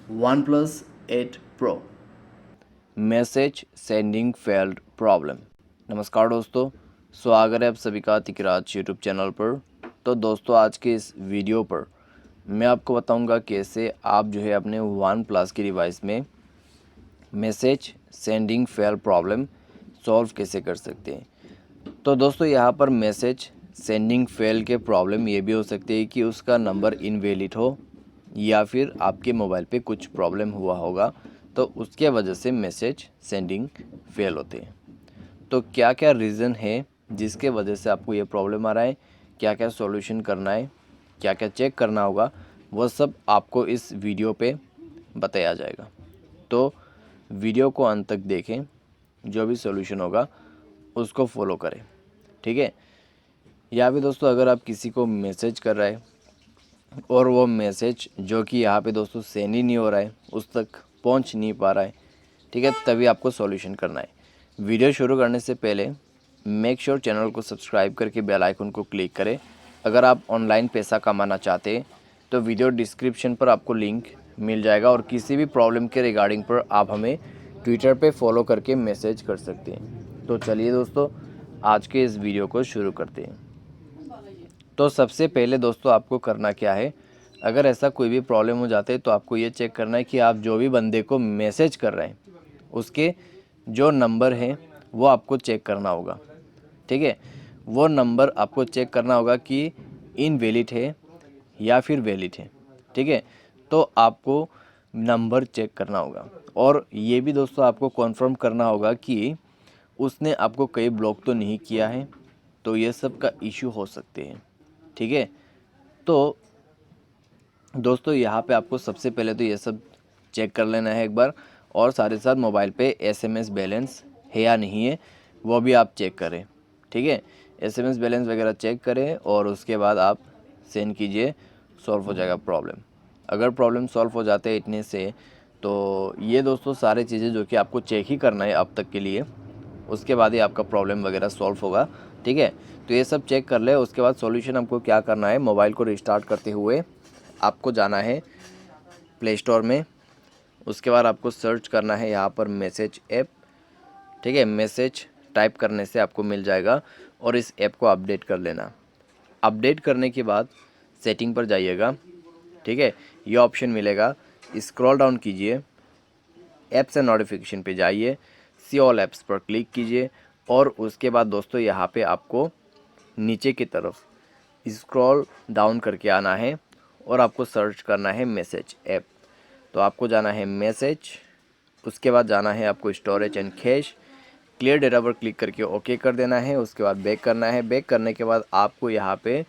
OnePlus 8 Pro message sending failed problem. नमस्कार दोस्तों, स्वागत है आप सभी का तिकराज यूट्यूब चैनल पर। तो दोस्तों, आज के इस वीडियो पर मैं आपको बताऊंगा कैसे आप जो है अपने OnePlus की डिवाइस में message sending fail problem solve कैसे कर सकते हैं। तो दोस्तों, यहाँ पर मैसेज सेंडिंग फेल के प्रॉब्लम ये भी हो सकती है कि उसका नंबर इनवैलिड हो या फिर आपके मोबाइल पे कुछ प्रॉब्लम हुआ होगा, तो उसके वजह से मैसेज सेंडिंग फेल होते हैं। तो क्या क्या रीज़न है जिसके वजह से आपको ये प्रॉब्लम आ रहा है, क्या क्या सॉल्यूशन करना है, क्या क्या चेक करना होगा, वो सब आपको इस वीडियो पे बताया जाएगा। तो वीडियो को अंत तक देखें, जो भी सॉल्यूशन होगा उसको फॉलो करें, ठीक है। या भी दोस्तों, अगर आप किसी को मैसेज कर रहे हैं और वो मैसेज जो कि यहाँ पे दोस्तों सेंड ही नहीं हो रहा है, उस तक पहुँच नहीं पा रहा है, ठीक है, तभी आपको सॉल्यूशन करना है। वीडियो शुरू करने से पहले मेक श्योर चैनल को सब्सक्राइब करके बेल आइकन को क्लिक करें। अगर आप ऑनलाइन पैसा कमाना चाहते हैं तो वीडियो डिस्क्रिप्शन पर आपको लिंक मिल जाएगा, और किसी भी प्रॉब्लम के रिगार्डिंग पर आप हमें ट्विटर पे फॉलो करके मैसेज कर सकते हैं। तो चलिए दोस्तों, आज के इस वीडियो को शुरू करते हैं। तो सबसे पहले दोस्तों, आपको करना क्या है, अगर ऐसा कोई भी प्रॉब्लम हो जाते है तो आपको ये चेक करना है कि आप जो भी बंदे को मैसेज कर रहे हैं उसके जो नंबर है वो आपको चेक करना होगा, ठीक है। वो नंबर आपको चेक करना होगा कि इनवैलिड है या फिर वैलिड है, ठीक है। तो आपको नंबर चेक करना होगा, और ये भी दोस्तों आपको कॉन्फर्म करना होगा कि उसने आपको कहीं ब्लॉक तो नहीं किया है। तो ये सब का इशू हो सकते हैं, ठीक है। तो दोस्तों, यहाँ पे आपको सबसे पहले तो ये सब चेक कर लेना है एक बार, और साथ ही साथ मोबाइल पे एसएमएस बैलेंस है या नहीं है वो भी आप चेक करें, ठीक है। एसएमएस बैलेंस वगैरह चेक करें और उसके बाद आप सेंड कीजिए, सॉल्व हो जाएगा प्रॉब्लम। अगर प्रॉब्लम सॉल्व हो जाते हैं इतने से, तो ये दोस्तों सारी चीज़ें जो कि आपको चेक ही करना है अब तक के लिए, उसके बाद ही आपका प्रॉब्लम वगैरह सॉल्व होगा, ठीक है। तो ये सब चेक कर ले, उसके बाद सॉल्यूशन आपको क्या करना है, मोबाइल को रिस्टार्ट करते हुए आपको जाना है प्ले स्टोर में। उसके बाद आपको सर्च करना है यहाँ पर मैसेज ऐप, ठीक है। मैसेज टाइप करने से आपको मिल जाएगा, और इस ऐप को अपडेट कर लेना। अपडेट करने के बाद सेटिंग पर जाइएगा, ठीक है। ये ऑप्शन मिलेगा, स्क्रॉल डाउन कीजिए, ऐप्स एंड नोटिफिकेशन पे जाइए, सी ऑल ऐप्स पर क्लिक कीजिए, और उसके बाद दोस्तों यहाँ पे आपको नीचे की तरफ स्क्रॉल डाउन करके आना है और आपको सर्च करना है मैसेज ऐप। तो आपको जाना है मैसेज, उसके बाद जाना है आपको storage and cash, clear data पर क्लिक करके ओके कर देना है। उसके बाद बैक करना है। बैक करने के बाद आपको यहाँ पे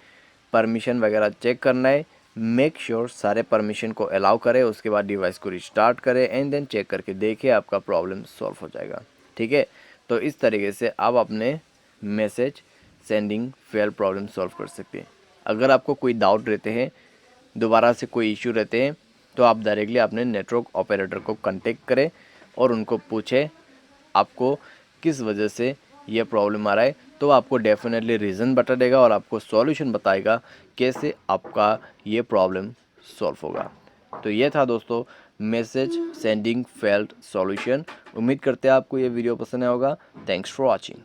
परमिशन वगैरह चेक करना है। मेक श्योर सारे परमिशन को अलाउ करें, उसके बाद डिवाइस को रिस्टार्ट करें एंड देन चेक करके देखिए, आपका प्रॉब्लम सॉल्व हो जाएगा, ठीक है। तो इस तरीके से आप अपने message sending fail problem solve कर सकते हैं। अगर आपको कोई डाउट रहते हैं, दोबारा से कोई इशू रहते हैं, तो आप डायरेक्टली अपने नेटवर्क ऑपरेटर को कांटेक्ट करें और उनको पूछें आपको किस वजह से ये प्रॉब्लम आ रहा है। तो आपको डेफिनेटली रीज़न बता देगा और आपको सॉल्यूशन बताएगा कैसे आपका ये प्रॉब्लम सॉल्व होगा। तो ये था दोस्तों मैसेज सेंडिंग फेल्ड सॉल्यूशन। उम्मीद करते हैं आपको ये वीडियो पसंद आया होगा। Thanks for watching.